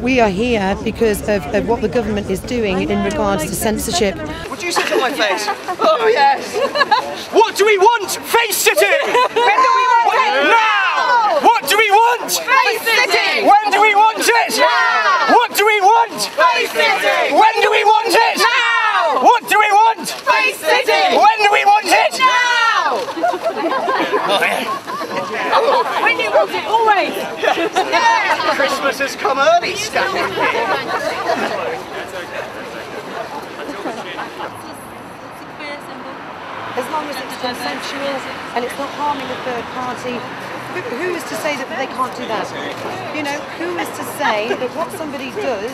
we are here because of what the government is doing in regards to censorship. Would you sit on my face? Oh yes! What do we want? Face sitting! When do we want it? Now! What do we want? Face sitting! When do we want it? Now! What do we want? Face sitting! When do we want it? Now! What do we want? Face sitting! When do we want it? Now! When do you want it? Always! Yes! Christmas has come early, standing here. As long as it's consensual and it's not harming a third party, who is to say that they can't do that? You know, who is to say that what somebody does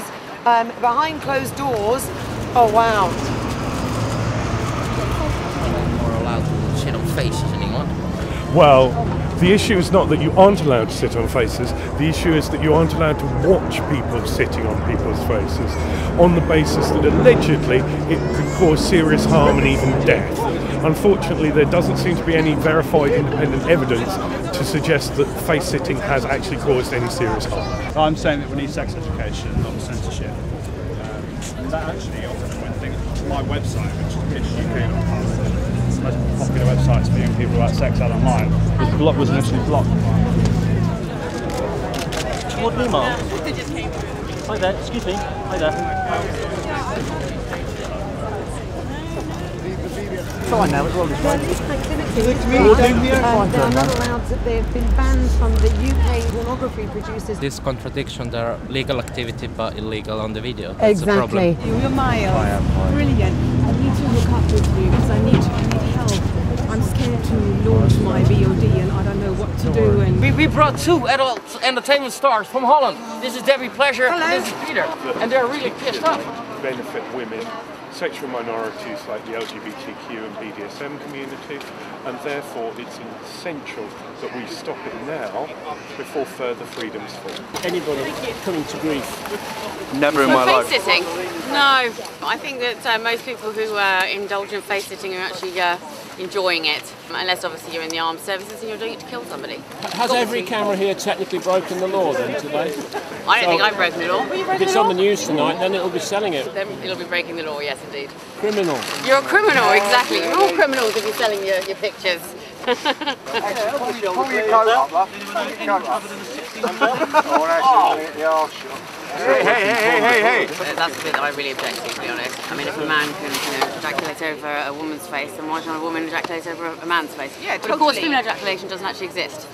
behind closed doors, oh wow. More allowed to sit on faces anymore. Well, the issue is not that you aren't allowed to sit on faces, the issue is that you aren't allowed to watch people sitting on people's faces on the basis that allegedly it could cause serious harm and even death. Unfortunately, there doesn't seem to be any verified independent evidence to suggest that face sitting has actually caused any serious harm. I'm saying that we need sex education, not censorship. That actually often went things. My website, which is UK.com, the most popular website speaking to people about sex out online, was initially blocked. What email? Hi there, excuse me. Hi there. Fine now, it's all this they are not allowed to, they have been banned from the UK pornography producers. This contradiction, there are legal activity but illegal on the video. That's Exactly. the problem. You're Myles. Brilliant. I need to hook up with you because I need help. I'm scared to launch my VOD and I don't know what to do. And we brought two adult entertainment stars from Holland. This is Debbie Pleasure and this is Peter. And they're really pissed off. Benefit women, sexual minorities like the LGBTQ and BDSM community, and therefore it's essential that we stop it now before further freedoms fall. Anybody coming to grief? Never in my life. Face sitting? No. I think that most people who indulge in face sitting are actually enjoying it, unless obviously you're in the armed services and you're doing it to kill somebody. Has every camera here technically broken the law then today? I don't think I've broken the law. If it's on the news tonight, then it'll be selling it. Then it'll be breaking the law, yes indeed. Criminal. You're a criminal, exactly. You're all criminals if you're selling your pictures. Pull your coat up, love. Pull your coat up. Oh, yeah, sure. Hey. That's the bit that I really object to be honest. I mean, if a man can ejaculate over a woman's face, then why can't a woman ejaculate over a man's face? Yeah, totally. But of course, female ejaculation doesn't actually exist.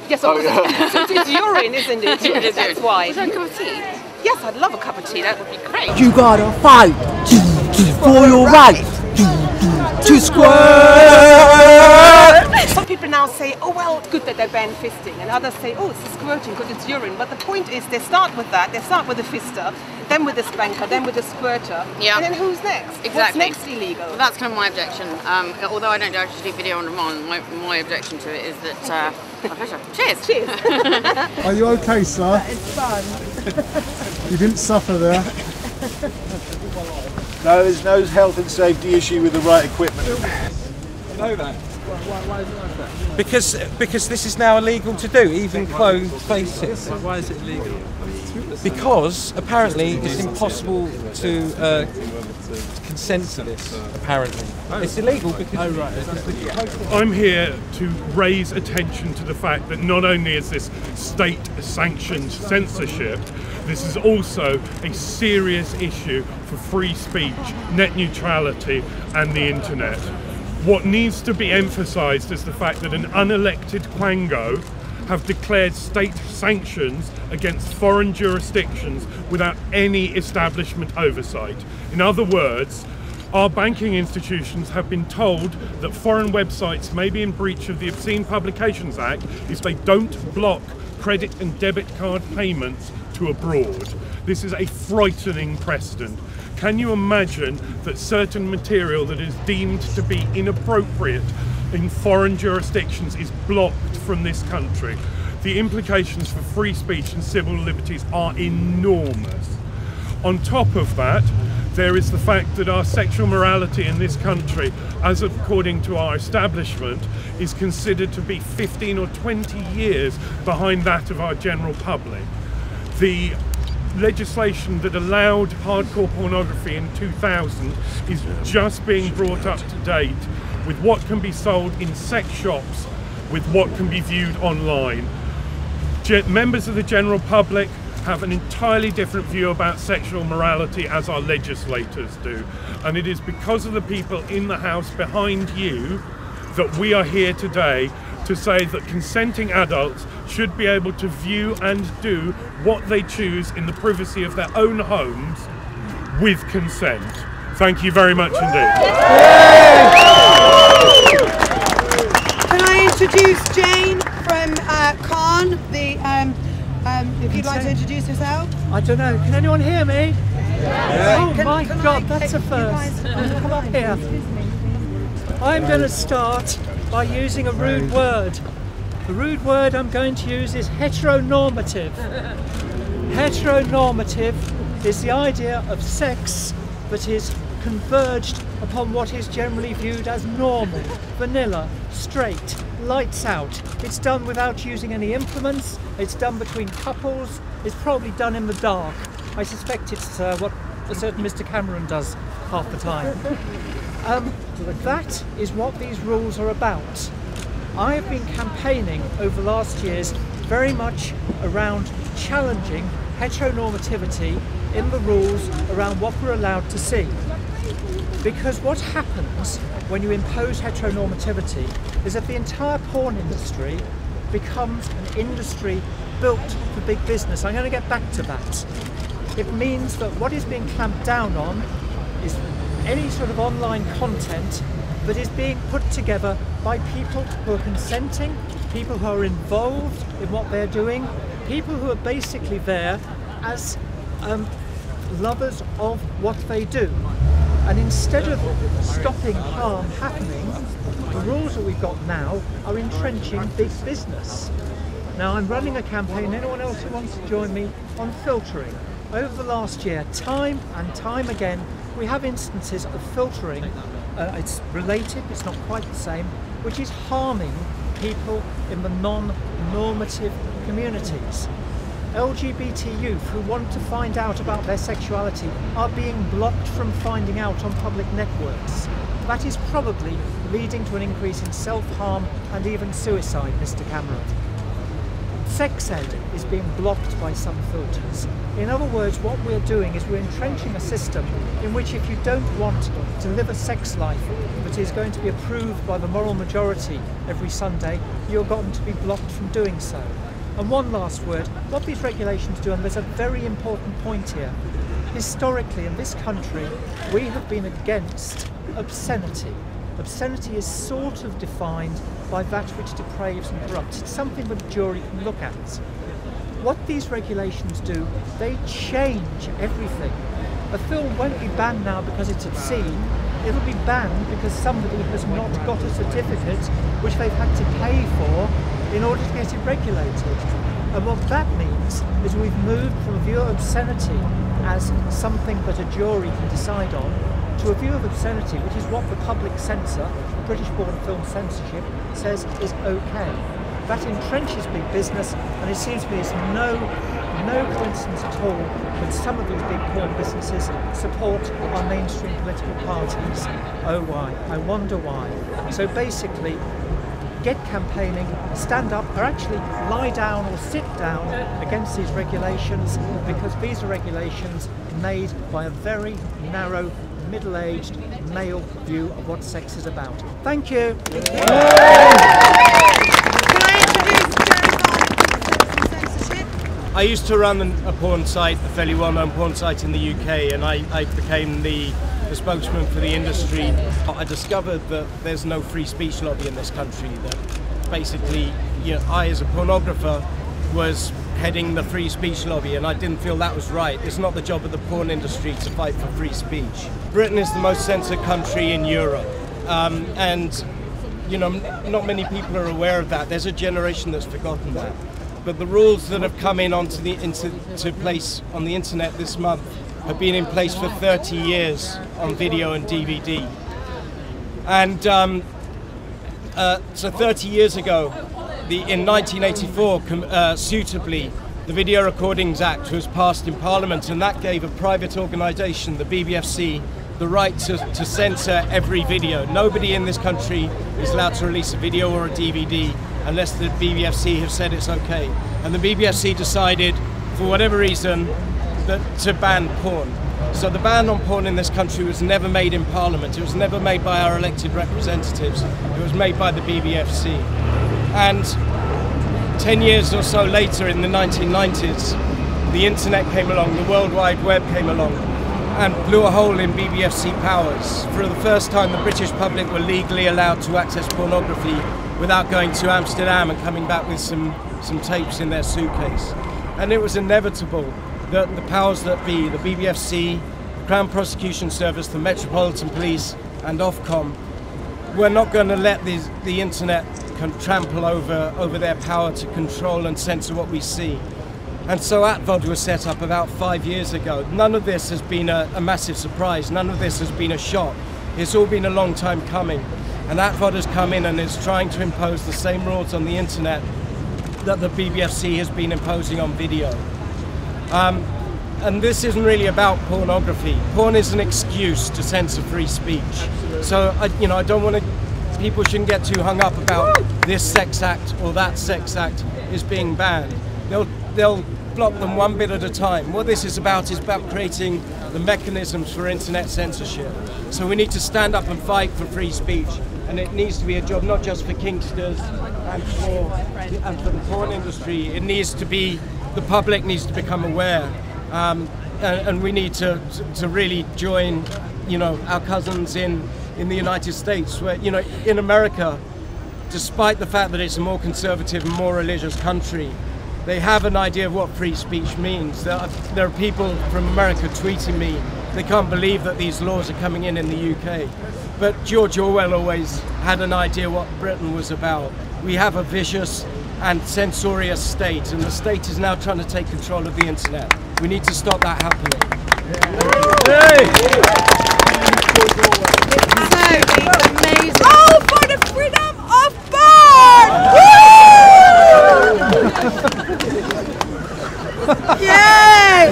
Yes, it's urine, isn't it? It is That's why. Would you like a cup of tea? Yes, I'd love a cup of tea. That would be great. You gotta fight for your right to squirt. Some people now say, oh well, good that they ban fisting, and others say, oh, it's the squirting because it's urine. But the point is, they start with that. They start with the fister, then with the spanker, then with the squirter. Yeah. And then who's next? Exactly. What's next illegal? Well, that's kind of my objection. Although I don't actually do video on demand, my objection to it is that. My pleasure. Cheers. Cheers. Are you okay, sir? It's fun. You didn't suffer there. No, there's no health and safety issue with the right equipment. You know that? Why is it like that? Because this is now illegal to do, even clothed faces. Why is it illegal? Because apparently it's impossible to consent to this. Apparently, it's illegal because. I'm here to raise attention to the fact that not only is this state-sanctioned censorship, this is also a serious issue for free speech, net neutrality and the internet. What needs to be emphasised is the fact that an unelected Quango have declared state sanctions against foreign jurisdictions without any establishment oversight. In other words, our banking institutions have been told that foreign websites may be in breach of the Obscene Publications Act if they don't block credit and debit card payments to abroad. This is a frightening precedent. Can you imagine that certain material that is deemed to be inappropriate in foreign jurisdictions is blocked from this country? The implications for free speech and civil liberties are enormous. On top of that, there is the fact that our sexual morality in this country, as according to our establishment, is considered to be 15 or 20 years behind that of our general public. The legislation that allowed hardcore pornography in 2000 is just being brought up to date with what can be sold in sex shops, with what can be viewed online. Members of the general public have an entirely different view about sexual morality as our legislators do. And it is because of the people in the House behind you that we are here today to say that consenting adults should be able to view and do what they choose in the privacy of their own homes with consent. Thank you very much indeed. Can I introduce Jane from CAAN, if you'd like to introduce yourself? I don't know, can anyone hear me? Yeah. Oh my God, that's a first. Come up here. I'm going to start by using a rude word. The rude word I'm going to use is heteronormative. Heteronormative is the idea of sex that is converged upon what is generally viewed as normal, vanilla, straight, lights out. It's done without using any implements, it's done between couples, it's probably done in the dark. I suspect it's what a certain Mr. Cameron does half the time. That is what these rules are about. I have been campaigning over the last years very much around challenging heteronormativity in the rules around what we're allowed to see. Because what happens when you impose heteronormativity is that the entire porn industry becomes an industry built for big business. I'm going to get back to that. It means that what is being clamped down on is any sort of online content that is being put together by people who are consenting, people who are involved in what they're doing, people who are basically there as lovers of what they do. And instead of stopping harm happening, the rules that we've got now are entrenching big business. Now I'm running a campaign, anyone else who wants to join me, on filtering. Over the last year, time and time again, we have instances of filtering. It's related, it's not quite the same, which is harming people in the non-normative communities. LGBT youth who want to find out about their sexuality are being blocked from finding out on public networks. That is probably leading to an increase in self-harm and even suicide, Mr. Cameron. Sex ed is being blocked by some filters. In other words, what we're doing is we're entrenching a system in which if you don't want to live a sex life that is going to be approved by the moral majority every Sunday, you're going to be blocked from doing so. And one last word, what these regulations do, and there's a very important point here. Historically in this country, we have been against obscenity. Obscenity is sort of defined by that which depraves and corrupts. It's something that a jury can look at. What these regulations do, they change everything. A film won't be banned now because it's obscene. It'll be banned because somebody has not got a certificate which they've had to pay for in order to get it regulated. And what that means is we've moved from a view of obscenity as something that a jury can decide on to a view of obscenity, which is what the public censor, British Board of Film Censorship, says is okay. That entrenches big business, and it seems to me it's no coincidence at all that some of these big porn businesses support our mainstream political parties. Oh why? I wonder why. So basically, get campaigning, stand up, or actually lie down or sit down against these regulations, because these are regulations made by a very narrow, middle-aged male view of what sex is about. Thank you. I used to run a porn site, a fairly well-known porn site in the UK, and I became the spokesman for the industry. I discovered that there's no free speech lobby in this country, that basically, I as a pornographer was heading the free speech lobby, and I didn't feel that was right. It's not the job of the porn industry to fight for free speech. Britain is the most censored country in Europe, and not many people are aware of that. There's a generation that's forgotten that. But the rules that have come into place on the internet this month have been in place for 30 years on video and DVD. And so 30 years ago, in 1984, suitably, the Video Recordings Act was passed in Parliament, and that gave a private organisation, the BBFC, the right to censor every video. Nobody in this country is allowed to release a video or a DVD unless the BBFC have said it's okay. And the BBFC decided, for whatever reason, to ban porn. So the ban on porn in this country was never made in Parliament. It was never made by our elected representatives. It was made by the BBFC. And 10 years or so later, in the 1990s, the internet came along, the World Wide Web came along, and blew a hole in BBFC powers. For the first time, the British public were legally allowed to access pornography without going to Amsterdam and coming back with some tapes in their suitcase. And it was inevitable that the powers that be, the BBFC, the Crown Prosecution Service, the Metropolitan Police and Ofcom, were not going to let the internet trample over their power to control and censor what we see. And so ATVOD was set up about 5 years ago. None of this has been a massive surprise. None of this has been a shock. It's all been a long time coming. And ATVOD has come in and is trying to impose the same rules on the internet that the BBFC has been imposing on video. And this isn't really about pornography. Porn is an excuse to censor free speech. So, I don't want to, people shouldn't get too hung up about this sex act or that sex act is being banned. They'll block them one bit at a time. What this is about creating the mechanisms for internet censorship. So we need to stand up and fight for free speech. And it needs to be a job not just for Kingsters and for the porn industry. It needs to be, the public needs to become aware. And we need to really join, our cousins in the United States, where, in America, despite the fact that it's a more conservative and more religious country, they have an idea of what free speech means. There are people from America tweeting me, they can't believe that these laws are coming in the UK. But George Orwell always had an idea what Britain was about. We have a vicious and censorious state, and the state is now trying to take control of the internet. We need to stop that happening. Amazing. Go for the freedom of porn! Yay!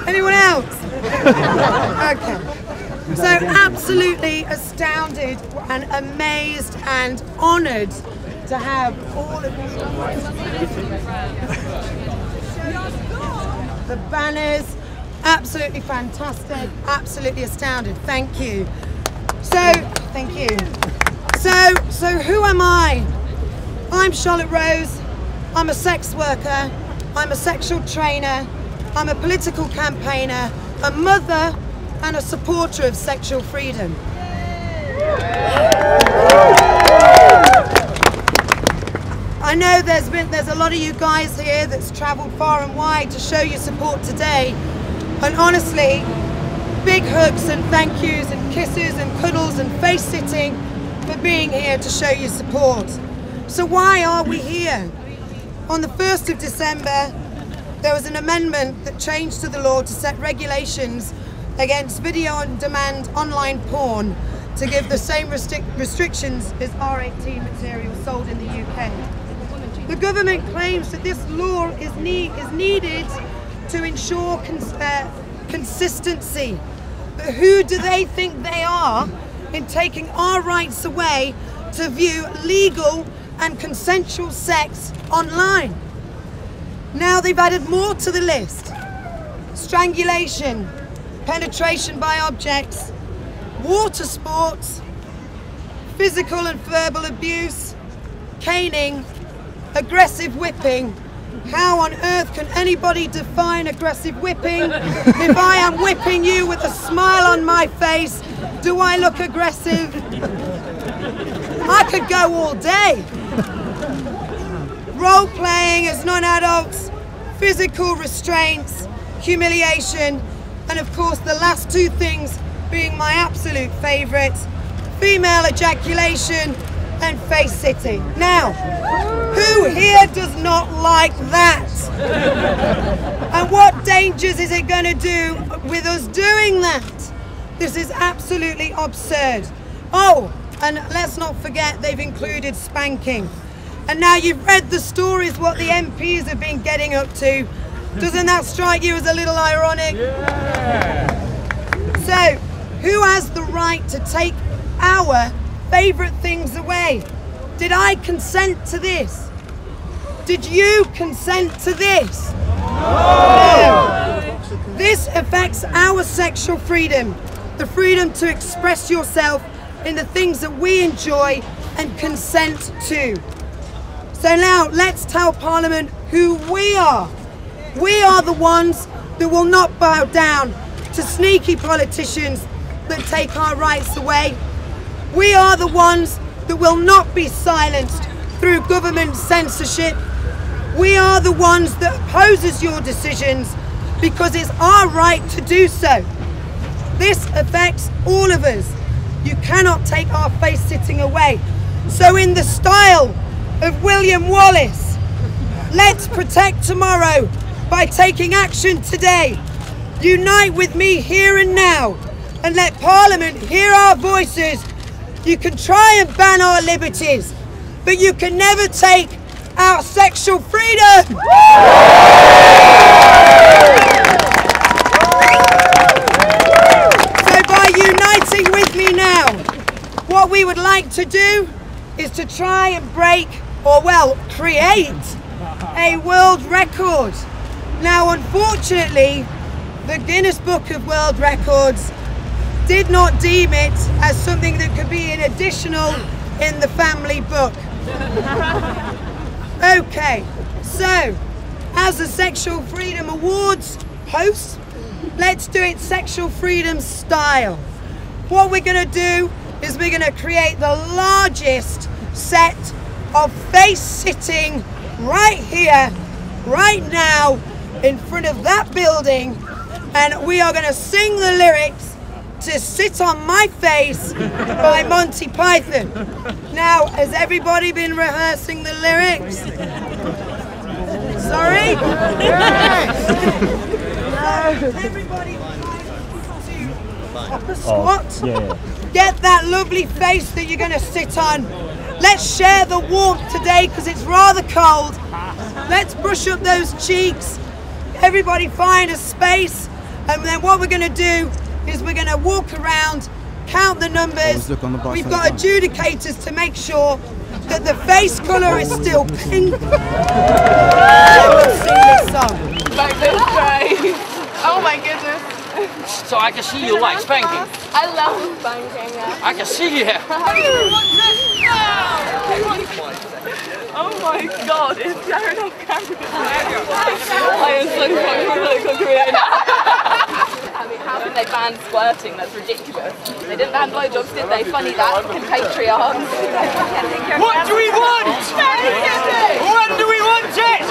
Anyone else? Okay. So absolutely astounded and amazed and honoured to have all of you. The banners, absolutely fantastic, absolutely astounded. Thank you. Thank you. So who am I? I'm Charlotte Rose. I'm a sex worker. I'm a sexual trainer. I'm a political campaigner, a mother, and a supporter of sexual freedom. I know there's a lot of you guys here that's travelled far and wide to show your support today, and honestly, big hugs and thank yous and kisses and cuddles and face sitting for being here to show your support. So why are we here? On the 1st of December, there was an amendment that changed to the law to set regulations against video-on-demand online porn to give the same restrictions as R18 material sold in the UK. The government claims that this law is needed to ensure consistency. But who do they think they are in taking our rights away to view legal and consensual sex online? Now they've added more to the list. Strangulation, penetration by objects, water sports, physical and verbal abuse, caning, aggressive whipping. How on earth can anybody define aggressive whipping? If I am whipping you with a smile on my face, do I look aggressive? I could go all day. Role-playing as non-adults, physical restraints, humiliation, and of course the last two things being my absolute favourite, female ejaculation and face sitting. Now, who here does not like that? And what dangers is it going to do with us doing that? This is absolutely absurd. Oh, and let's not forget they've included spanking. And now you've read the stories what the MPs have been getting up to. Doesn't that strike you as a little ironic? Yeah. So, who has the right to take our favourite things away? Did I consent to this? Did you consent to this? No. This affects our sexual freedom, the freedom to express yourself in the things that we enjoy and consent to. So now let's tell Parliament who we are. We are the ones that will not bow down to sneaky politicians that take our rights away. We are the ones that will not be silenced through government censorship. We are the ones that opposes your decisions because it's our right to do so. This affects all of us. You cannot take our face sitting away. So in the style of William Wallace, let's protect tomorrow by taking action today. Unite with me here and now and let Parliament hear our voices. You can try and ban our liberties, but you can never take our sexual freedom. So by uniting with me now, what we would like to do is to try and break, or well, create a world record. Now, unfortunately, the Guinness Book of World Records did not deem it as something that could be an additional in the family book. Okay, so as a Sexual Freedom Awards host, let's do it sexual freedom style. What we're going to do is we're going to create the largest set of face sitting right here, right now, in front of that building, and we are going to sing the lyrics to Sit on My Face by Monty Python. Now, has everybody been rehearsing the lyrics? Sorry? Everybody proper squat. Get that lovely face that you're going to sit on. Let's share the warmth today because it's rather cold. Let's brush up those cheeks. Everybody find a space, and then what we're going to do is we're going to walk around, count the numbers. We've got adjudicators to make sure that the face colour is still pink. Let's sing this song. Like this face. Oh my goodness. So I can see you like spanking. I love spanking. I can see you. Oh my god, it's Darren on camera. I am so fucking great now. I mean, how can they ban squirting? That's ridiculous. They didn't ban blowjobs, did they? Funny that, fucking patriarchs. What do we want? When do we want it?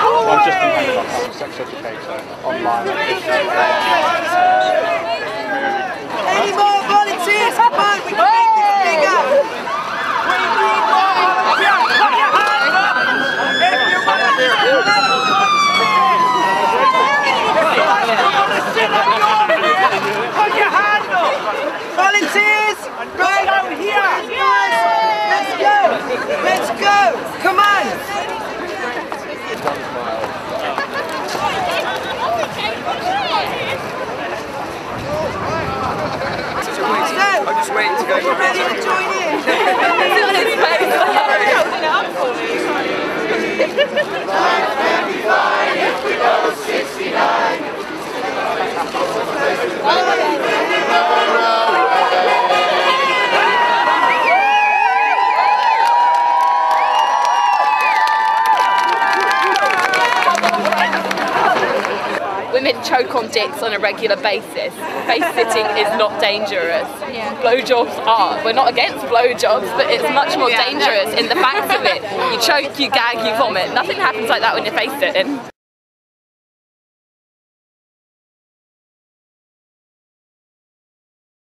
I'm just a sex educator online. Any more volunteers? Come on, we can make this bigger. We need more. Put your hands up if you want to sit on Put your hands up. Volunteers, right down here. Let's go. Let's go. Come on. I'm just waiting to go. You're ready to join in? If we go 69. Women choke on dicks on a regular basis. Face sitting is not dangerous. Blowjobs are. We're not against blowjobs, but it's much more dangerous in the facts of it. You choke, you gag, you vomit. Nothing happens like that when you're face sitting.